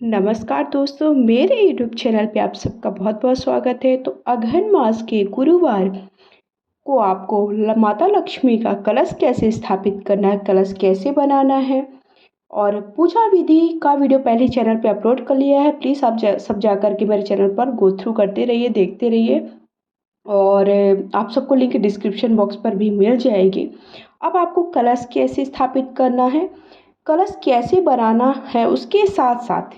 नमस्कार दोस्तों, मेरे यूट्यूब चैनल पे आप सबका बहुत बहुत स्वागत है। तो अगहन मास के गुरुवार को आपको माता लक्ष्मी का कलश कैसे स्थापित करना है, कलश कैसे बनाना है और पूजा विधि का वीडियो पहले चैनल पे अपलोड कर लिया है। प्लीज़ आप सब जा कर के मेरे चैनल पर गो थ्रू करते रहिए, देखते रहिए और आप सबको लिंक डिस्क्रिप्शन बॉक्स पर भी मिल जाएगी। अब आपको कलश कैसे स्थापित करना है, कलश कैसे बनाना है, उसके साथ साथ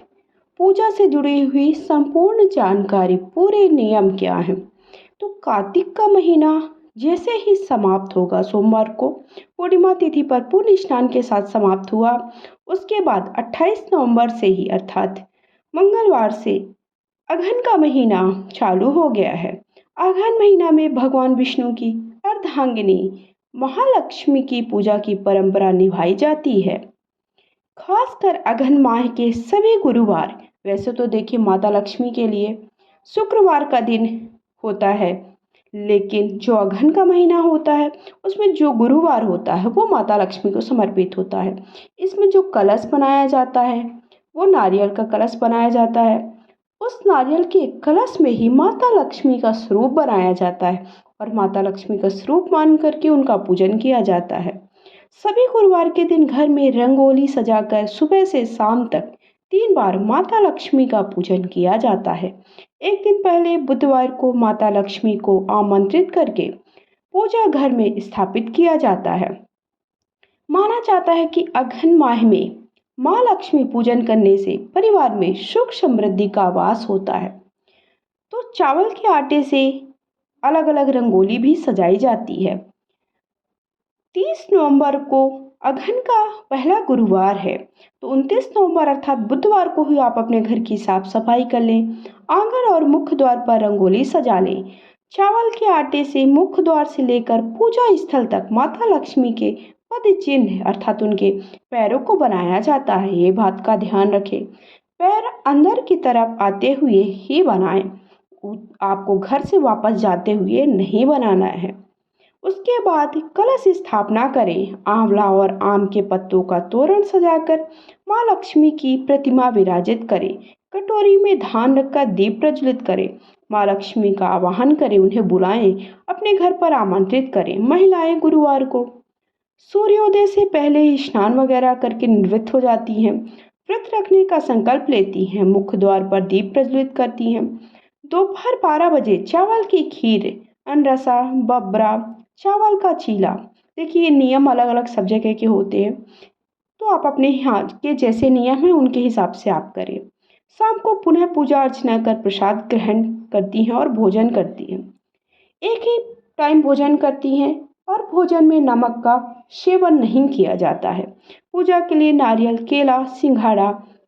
पूजा से जुड़ी हुई संपूर्ण जानकारी, पूरे नियम क्या हैं। तो कार्तिक का महीना जैसे ही समाप्त होगा, सोमवार को पूर्णिमा तिथि पर पूर्ण स्नान के साथ समाप्त हुआ, उसके बाद 28 नवंबर से ही अर्थात मंगलवार से अगहन का महीना चालू हो गया है। अगहन महीना में भगवान विष्णु की अर्धांगिनी महालक्ष्मी की पूजा की परंपरा निभाई जाती है। खासकर अगहन माह के सभी गुरुवार, वैसे तो देखिए माता लक्ष्मी के लिए शुक्रवार का दिन होता है, लेकिन जो अगहन का महीना होता है उसमें जो गुरुवार होता है वो माता लक्ष्मी को समर्पित होता है। इसमें जो कलश बनाया जाता है वो नारियल का कलश बनाया जाता है। उस नारियल के कलश में ही माता लक्ष्मी का स्वरूप बनाया जाता है और माता लक्ष्मी का स्वरूप मान करके उनका पूजन किया जाता है। सभी गुरुवार के दिन घर में रंगोली सजाकर सुबह से शाम तक 3 बार माता लक्ष्मी का पूजन किया जाता है। एक दिन पहले बुधवार को माता लक्ष्मी को आमंत्रित करके पूजा घर में स्थापित किया जाता है। माना जाता है कि अगहन माह में माँ लक्ष्मी पूजन करने से परिवार में सुख समृद्धि का वास होता है। तो चावल के आटे से अलग अलग रंगोली भी सजाई जाती है। 30 नवंबर को अगहन का पहला गुरुवार है, तो 29 नवंबर अर्थात बुधवार को ही आप अपने घर की साफ सफाई कर लें। आंगन और मुख्य द्वार पर रंगोली सजा लें। चावल के आटे से मुख्य द्वार से लेकर पूजा स्थल तक माता लक्ष्मी के पद चिन्ह अर्थात उनके पैरों को बनाया जाता है। ये बात का ध्यान रखें, पैर अंदर की तरफ आते हुए ही बनाएं। आपको घर से वापस जाते हुए नहीं बनाना है। उसके बाद कलश स्थापना करें। आंवला और आम के पत्तों का तोरण सजाकर माँ लक्ष्मी की प्रतिमा विराजित करें। कटोरी में धान रखकर दीप प्रज्वलित करें। माँ लक्ष्मी का आवाहन करें, उन्हें बुलाएं, अपने घर पर आमंत्रित करें। महिलाएं गुरुवार को सूर्योदय से पहले ही स्नान वगैरह करके निवृत्त हो जाती हैं। व्रत रखने का संकल्प लेती हैं। मुख्य द्वार पर दीप प्रज्वलित करती हैं। दोपहर 12 बजे चावल की खीर, अनरसा, बबरा, चावल का चीला, देखिए ये नियम अलग अलग सब जगह के होते हैं, तो आप अपने यहाँ के जैसे नियम हैं उनके हिसाब से आप करें। शाम को पुनः पूजा अर्चना कर प्रसाद ग्रहण करती हैं और भोजन करती हैं। एक ही टाइम भोजन करती हैं और भोजन में नमक का सेवन नहीं किया जाता है। पूजा के लिए नारियल, केला, सिंघाड़ा,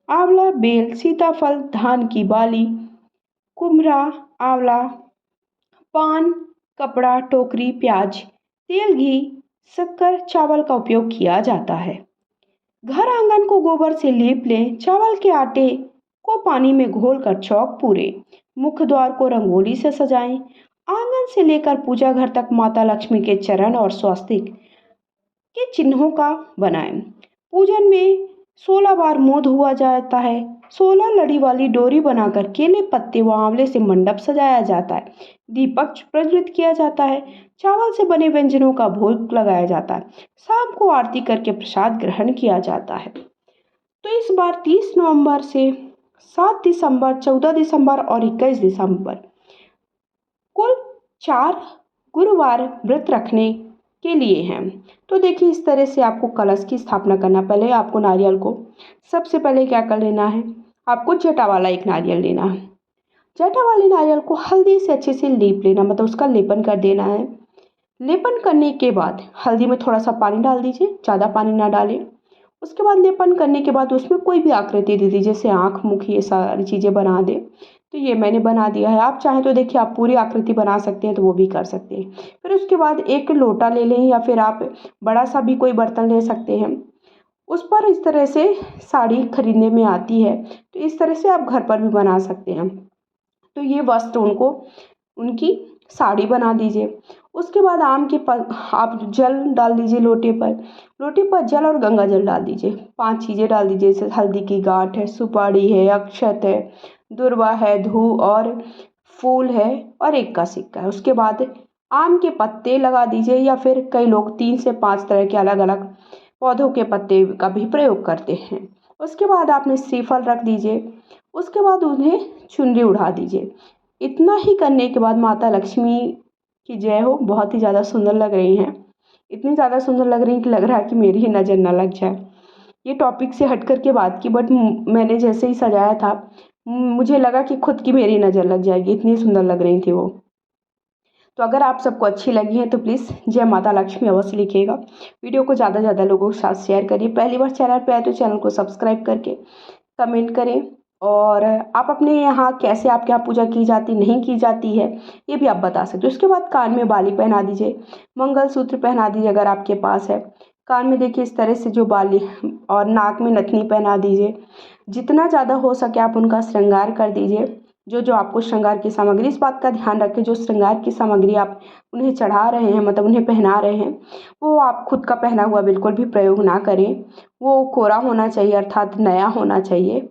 आंवला, बेल, सीताफल, धान की बाली, कुम्हरा, आंवला, पान, कपड़ा, टोकरी, प्याज, तेल, घी, शक्कर, चावल का उपयोग किया जाता है। घर आंगन को गोबर से लीप लें। चावल के आटे को पानी में घोलकर चौक पूरे। मुख्य द्वार को रंगोली से सजाएं। आंगन से लेकर पूजा घर तक माता लक्ष्मी के चरण और स्वास्तिक के चिन्हों का बनाएं। पूजन में 16 बार मुंह धुआ जाता है। 16 लड़ी वाली डोरी बनाकर केले, पत्ते व आंवले से मंडप सजाया जाता है। दीपक प्रज्वलित किया जाता है। चावल से बने व्यंजनों का भोग लगाया जाता है। शाम को आरती करके प्रसाद ग्रहण किया जाता है। तो इस बार 30 नवंबर से 7 दिसंबर, 14 दिसंबर और 21 दिसंबर कुल 4 गुरुवार व्रत रखने के लिए हैं। तो देखिए इस तरह से आपको कलश की स्थापना करना। पहले आपको नारियल को सबसे पहले क्या कर लेना है, आपको जटा वाला एक नारियल लेना है। जटा वाले नारियल को हल्दी से अच्छे से लीप लेना, मतलब उसका लेपन कर देना है। लेपन करने के बाद हल्दी में थोड़ा सा पानी डाल दीजिए, ज़्यादा पानी ना डालें। उसके बाद लेपन करने के बाद उसमें कोई भी आकृति दे दीजिए, जैसे आँख, मुख, ये सारी चीज़ें बना दें। तो ये मैंने बना दिया है। आप चाहें तो देखिए आप पूरी आकृति बना सकते हैं, तो वो भी कर सकते हैं। फिर उसके बाद एक लोटा ले लें या फिर आप बड़ा सा भी कोई बर्तन ले सकते हैं। उस पर इस तरह से साड़ी खरीदने में आती है, तो इस तरह से आप घर पर भी बना सकते हैं। तो ये वस्त्र उनको उनकी साड़ी बना दीजिए। उसके बाद आप जल डाल दीजिए लोटे पर जल और गंगा जल डाल दीजिए। 5 चीज़ें डाल दीजिए, जैसे हल्दी की गांठ है, सुपारी है, अक्षत है, दुर्वा है, धू और फूल है और 1 का सिक्का है। उसके बाद आम के पत्ते लगा दीजिए, या फिर कई लोग 3 से 5 तरह के अलग अलग पौधों के पत्ते का भी प्रयोग करते हैं। उसके बाद आपने श्रीफल रख दीजिए। उसके बाद उन्हें चुनरी उड़ा दीजिए। इतना ही करने के बाद माता लक्ष्मी की जय हो। बहुत ही ज़्यादा सुंदर लग रही हैं, इतनी ज़्यादा सुंदर लग रही हैं कि लग रहा है कि मेरी ही नज़र ना लग जाए। ये टॉपिक से हट कर के बात की, बट मैंने जैसे ही सजाया था मुझे लगा कि खुद की मेरी नज़र लग जाएगी, इतनी सुंदर लग रही थी वो। तो अगर आप सबको अच्छी लगी है तो प्लीज़ जय माता लक्ष्मी अवश्य लिखिएगा। वीडियो को ज़्यादा से ज़्यादा लोगों के साथ शेयर करिए। पहली बार चैनल पे आए तो चैनल को सब्सक्राइब करके कमेंट करें। और आप अपने यहाँ कैसे, आपके यहाँ पूजा की जाती नहीं की जाती है, ये भी आप बता सकते हो। उसके बाद कान में बाली पहना दीजिए, मंगलसूत्र पहना दीजिए अगर आपके पास है। कान में देखिए इस तरह से जो बाली, और नाक में नथनी पहना दीजिए। जितना ज़्यादा हो सके आप उनका श्रृंगार कर दीजिए। जो जो आपको श्रृंगार की सामग्री, इस बात का ध्यान रखें, जो श्रृंगार की सामग्री आप उन्हें चढ़ा रहे हैं, मतलब उन्हें पहना रहे हैं, वो आप खुद का पहना हुआ बिल्कुल भी प्रयोग ना करें। वो कोरा होना चाहिए, अर्थात नया होना चाहिए।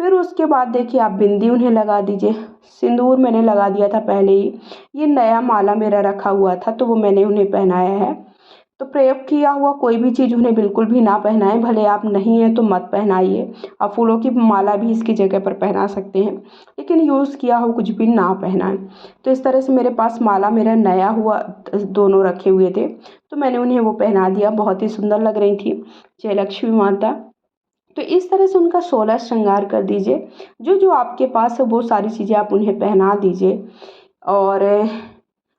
फिर उसके बाद देखिए आप बिंदी उन्हें लगा दीजिए। सिंदूर मैंने लगा दिया था पहले ही, ये नया माला मेरा रखा हुआ था तो वो मैंने उन्हें पहनाया है। तो प्रयोग किया हुआ कोई भी चीज़ उन्हें बिल्कुल भी ना पहनाएं, भले आप नहीं हैं तो मत पहनाइए। आप फूलों की माला भी इसकी जगह पर पहना सकते हैं, लेकिन यूज़ किया हो कुछ भी ना पहनाएं। तो इस तरह से मेरे पास माला मेरा नया हुआ दोनों रखे हुए थे, तो मैंने उन्हें वो पहना दिया। बहुत ही सुंदर लग रही थी जय लक्ष्मी माता। तो इस तरह से उनका 16 श्रृंगार कर दीजिए। जो जो आपके पास है वो सारी चीज़ें आप उन्हें पहना दीजिए। और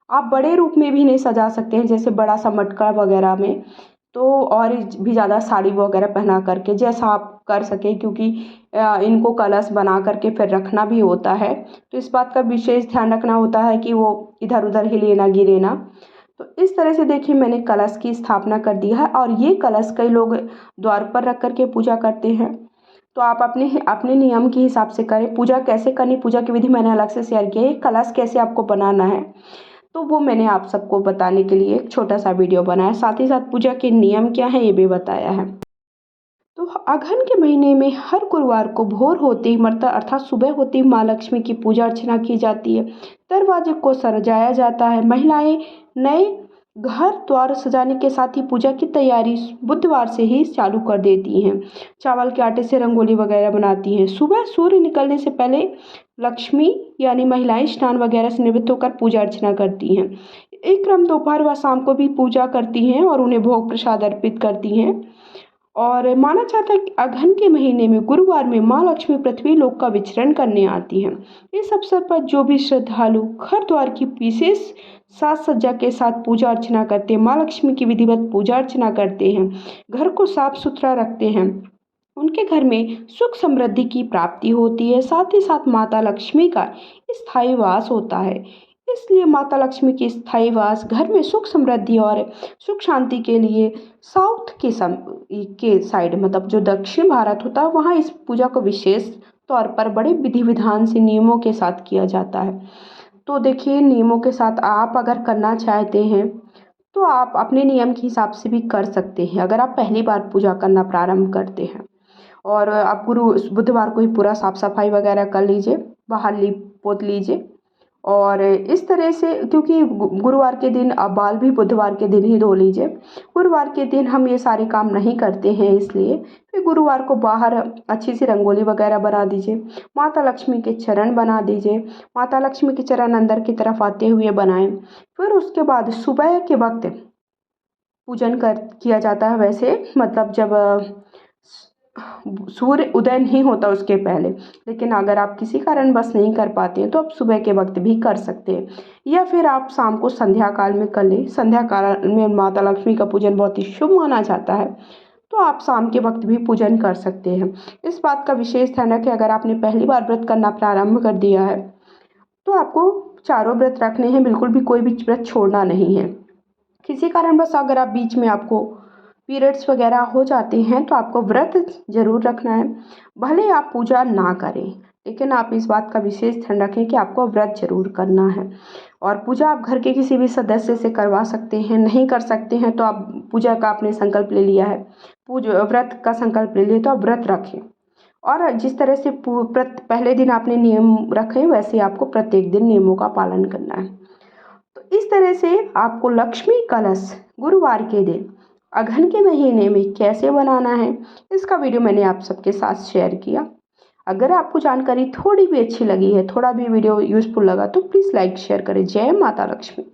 आप बड़े रूप में भी इन्हें सजा सकते हैं, जैसे बड़ा सा मटका वगैरह में, तो और भी ज़्यादा साड़ी वगैरह पहना करके, जैसा आप कर सकें, क्योंकि इनको कलश बना करके फिर रखना भी होता है। तो इस बात का विशेष ध्यान रखना होता है कि वो इधर उधर हिले ना, गिरे ना। तो इस तरह से देखिए मैंने कलश की स्थापना कर दी है, और ये कलश कई लोग द्वार पर रख करके पूजा करते हैं। तो आप अपने अपने नियम के हिसाब से करें। पूजा कैसे करनी, पूजा की विधि मैंने अलग से शेयर की है। कलश कैसे आपको बनाना है तो वो मैंने आप सबको बताने के लिए एक छोटा सा वीडियो बनाया, साथ ही साथ पूजा के नियम क्या है ये भी बताया है। तो अगहन के महीने में हर गुरुवार को भोर होते ही, मतलब अर्थात सुबह होते ही, माँ लक्ष्मी की पूजा अर्चना की जाती है। दरवाजे को सजाया जाता है। महिलाएं नए घर द्वार सजाने के साथ ही पूजा की तैयारी बुधवार से ही चालू कर देती हैं। चावल के आटे से रंगोली वगैरह बनाती हैं। सुबह सूर्य निकलने से पहले लक्ष्मी यानी महिलाएं स्नान वगैरह से निवृत्त होकर पूजा अर्चना करती हैं। एक क्रम दोपहर व शाम को भी पूजा करती हैं और उन्हें भोग प्रसाद अर्पित करती हैं। और माना जाता है कि अगहन के महीने में गुरुवार में माँ लक्ष्मी पृथ्वी लोक का विचरण करने आती हैं। इस अवसर पर जो भी श्रद्धालु घर द्वार की विशेष साज सज्जा के साथ पूजा अर्चना करते हैं, माँ लक्ष्मी की विधिवत पूजा अर्चना करते हैं, घर को साफ सुथरा रखते हैं, उनके घर में सुख समृद्धि की प्राप्ति होती है। साथ ही साथ माता लक्ष्मी का स्थायी वास होता है। इसलिए माता लक्ष्मी की स्थायी वास घर में सुख समृद्धि और सुख शांति के लिए साउथ के साइड, मतलब जो दक्षिण भारत होता है, वहाँ इस पूजा को विशेष तौर पर बड़े विधि विधान से नियमों के साथ किया जाता है। तो देखिए नियमों के साथ आप अगर करना चाहते हैं तो आप अपने नियम के हिसाब से भी कर सकते हैं, अगर आप पहली बार पूजा करना प्रारंभ करते हैं। और आप बुधवार को ही पूरा साफ सफाई वगैरह कर लीजिए, बाहर लीप पोत लीजिए। और इस तरह से, क्योंकि गुरुवार के दिन आप बाल भी बुधवार के दिन ही धो लीजिए। गुरुवार के दिन हम ये सारे काम नहीं करते हैं, इसलिए फिर गुरुवार को बाहर अच्छी सी रंगोली वगैरह बना दीजिए। माता लक्ष्मी के चरण बना दीजिए। माता लक्ष्मी के चरण अंदर की तरफ आते हुए बनाएं। फिर उसके बाद सुबह के वक्त पूजन किया जाता है। वैसे मतलब जब सूर्य उदय नहीं होता उसके पहले, लेकिन अगर आप किसी कारणवश नहीं कर पाते हैं तो आप सुबह के वक्त भी कर सकते हैं, या फिर आप शाम को संध्या काल में कर लें। संध्या काल में माता लक्ष्मी का पूजन बहुत ही शुभ माना जाता है, तो आप शाम के वक्त भी पूजन कर सकते हैं। इस बात का विशेष ध्यान रखें, अगर आपने पहली बार व्रत करना प्रारंभ कर दिया है तो आपको चारों व्रत रखने हैं, बिल्कुल भी कोई भी व्रत छोड़ना नहीं है। किसी कारणवश अगर आप बीच में आपको पीरियड्स वगैरह हो जाते हैं तो आपको व्रत ज़रूर रखना है। भले आप पूजा ना करें, लेकिन आप इस बात का विशेष ध्यान रखें कि आपको व्रत ज़रूर करना है। और पूजा आप घर के किसी भी सदस्य से करवा सकते हैं, नहीं कर सकते हैं तो आप पूजा का आपने संकल्प ले लिया है, व्रत का संकल्प ले लिया तो आप व्रत रखें। और जिस तरह से पहले दिन आपने नियम रखे, वैसे आपको प्रत्येक दिन नियमों का पालन करना है। तो इस तरह से आपको लक्ष्मी कलश गुरुवार के दिन अगहन के महीने में कैसे बनाना है, इसका वीडियो मैंने आप सबके साथ शेयर किया। अगर आपको जानकारी थोड़ी भी अच्छी लगी है, थोड़ा भी वीडियो यूज़फुल लगा तो प्लीज़ लाइक शेयर करें। जय माता लक्ष्मी।